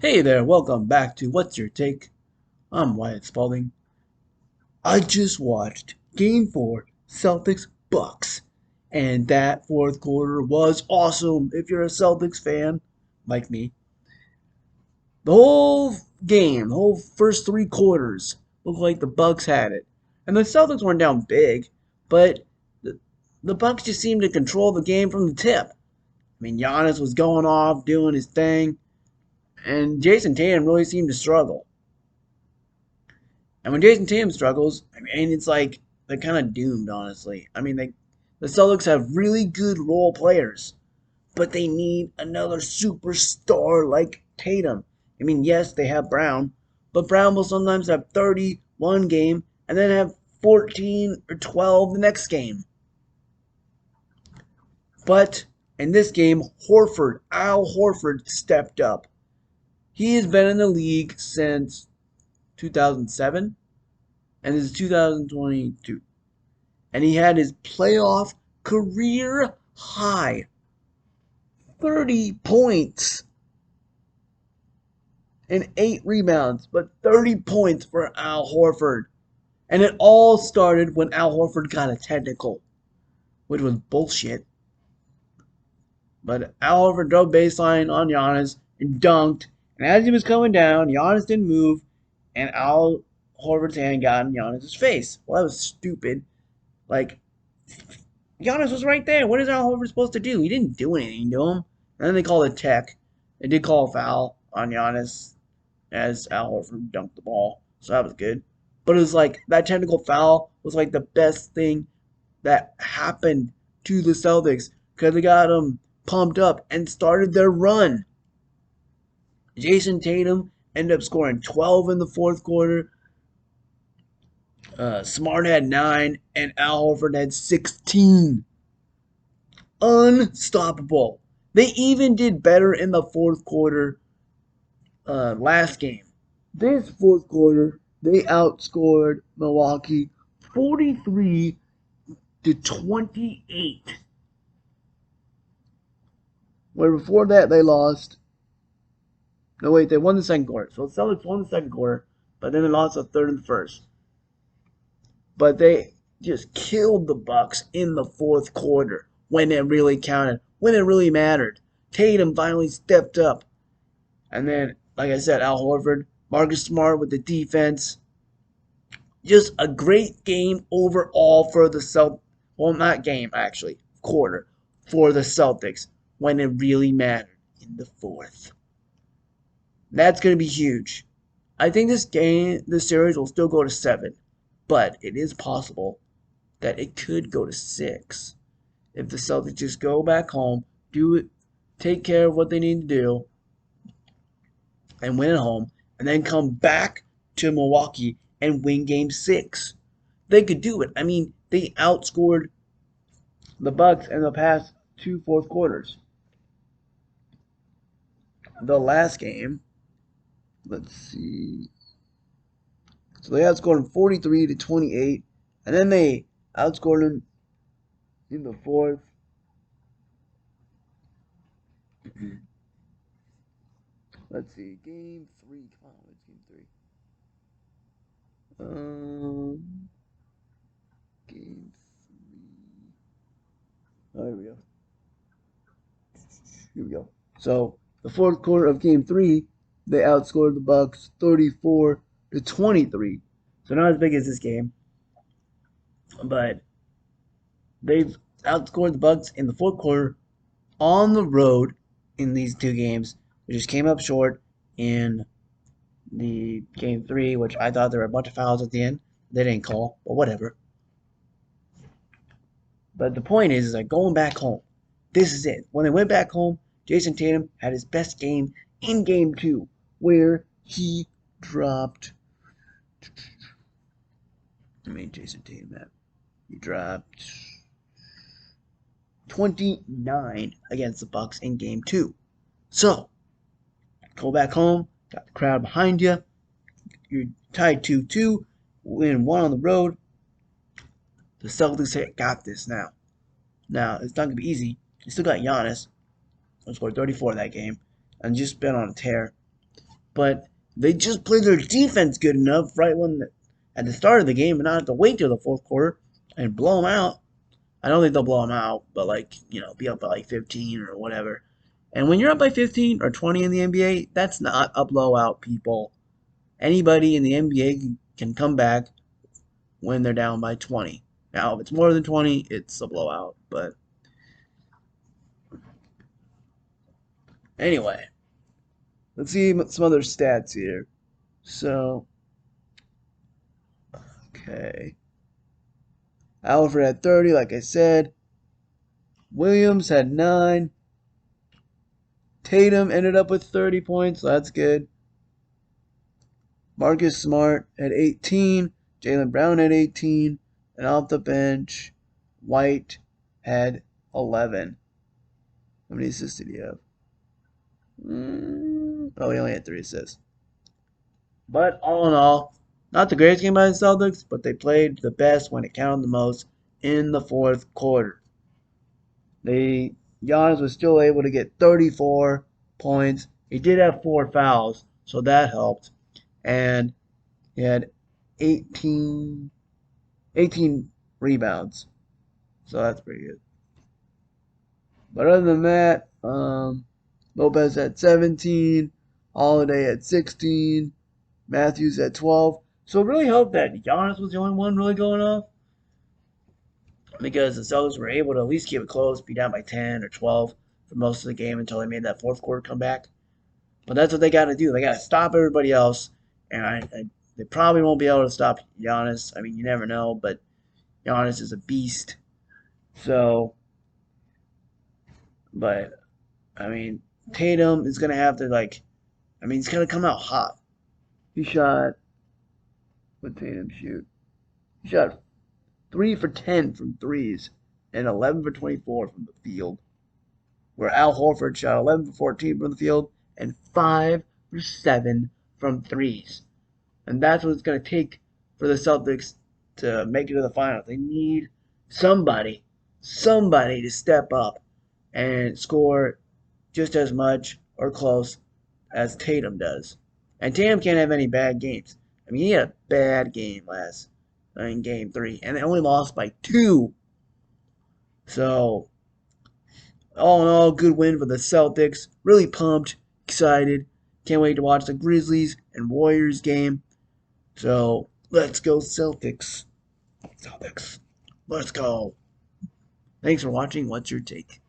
Hey there, welcome back to What's Your Take? I'm Wyatt Spalding. I just watched Game 4, Celtics Bucks, and that fourth quarter was awesome if you're a Celtics fan like me. The whole game, the whole first three quarters looked like the Bucks had it. And the Celtics weren't down big, but the Bucks just seemed to control the game from the tip. I mean, Giannis was going off, doing his thing, and Jason Tatum really seemed to struggle. And when Jason Tatum struggles, I mean, it's like they're kind of doomed, honestly. I mean, the Celtics have really good role players, but they need another superstar like Tatum. I mean, yes, they have Brown, but Brown will sometimes have 30 one game and then have 14 or 12 the next game. But in this game, Al Horford stepped up. He has been in the league since 2007, and this is 2022. And he had his playoff career high 30 points and 8 rebounds, but 30 points for Al Horford. And it all started when Al Horford got a technical, which was bullshit. But Al Horford drove baseline on Giannis and dunked. And as he was coming down, Giannis didn't move, and Al Horford's hand got in Giannis' face. Well, that was stupid. Like, Giannis was right there. What is Al Horford supposed to do? He didn't do anything to him. And then they called a tech. They did call a foul on Giannis as Al Horford dunked the ball. So that was good. But it was like that technical foul was like the best thing that happened to the Celtics because they got them pumped up and started their run. Jason Tatum ended up scoring 12 in the fourth quarter. Smart had 9, and Al Horford had 16. Unstoppable. They even did better in the fourth quarter last game. This fourth quarter, they outscored Milwaukee 43-28. Where before that they lost. No, wait, they won the second quarter. So the Celtics won the second quarter, but then they lost the third and the first. But they just killed the Bucks in the fourth quarter when it really counted, when it really mattered. Tatum finally stepped up. And then, like I said, Al Horford, Marcus Smart with the defense. Just a great game overall for the Celtics. Well, not game, actually. Quarter for the Celtics when it really mattered in the fourth. That's going to be huge. I think this series will still go to 7. But it is possible that it could go to 6 if the Celtics just go back home, do it, take care of what they need to do, and win at home, and then come back to Milwaukee and win Game 6. They could do it. I mean, they outscored the Bucks in the past 2 fourth quarters. The last game, let's see. So they outscored them 43-28, and then they outscored them in the fourth. Let's see, game 3. Come on, what's game 3? Game 3. Oh, here we go. Here we go. So the fourth quarter of game 3, they outscored the Bucks 34-23. So not as big as this game, but they've outscored the Bucks in the fourth quarter on the road in these 2 games. They just came up short in the game 3, which I thought there were a bunch of fouls at the end. They didn't call, but whatever. But the point is that going back home, this is it. When they went back home, Jason Tatum had his best game in game 2, where he dropped. Jason Tatum at. He dropped 29 against the Bucks in game 2. So, go back home, got the crowd behind you. You're tied 2-2, win 1 on the road. The Celtics got this now. Now, it's not going to be easy. You still got Giannis, who scored 34 that game, and just been on a tear. but they just play their defense good enough right when at the start of the game and not have to wait till the fourth quarter and blow them out. I don't think they'll blow them out, but like, be up by like 15 or whatever. And when you're up by 15 or 20 in the NBA, that's not a blowout, people. Anybody in the NBA can come back when they're down by 20. Now, if it's more than 20, it's a blowout. But anyway, let's see some other stats here. So, okay. Alfred had 30, like I said. Williams had 9. Tatum ended up with 30 points, so that's good. Marcus Smart had 18. Jaylen Brown had 18. And off the bench, White had 11. How many assists did he have? Oh, he only had 3 assists. But all in all, not the greatest game by the Celtics, but they played the best when it counted the most in the fourth quarter. Giannis was still able to get 34 points. He did have 4 fouls, so that helped. And he had 18 rebounds. So that's pretty good. But other than that, Lopez had 17, Holiday had 16, Matthews had 12. So it really helped that Giannis was the only one really going off, because the Celtics were able to at least keep it close, be down by 10 or 12 for most of the game until they made that fourth quarter comeback. But that's what they got to do. They got to stop everybody else, and they probably won't be able to stop Giannis. I mean, you never know, but Giannis is a beast. So, but I mean, Tatum is gonna have to he's gonna come out hot. He shot. What Tatum shoot? He shot 3 for 10 from threes and 11 for 24 from the field. Where Al Horford shot 11 for 14 from the field and 5 for 7 from threes. And that's what it's going to take for the Celtics to make it to the finals. They need somebody to step up and score just as much or close as Tatum does. And Tatum can't have any bad games. I mean, he had a bad game in game 3, and they only lost by 2. So, all in all, good win for the Celtics. Really pumped, excited. Can't wait to watch the Grizzlies and Warriors game. So, let's go Celtics. Celtics. Let's go. Thanks for watching. What's your take?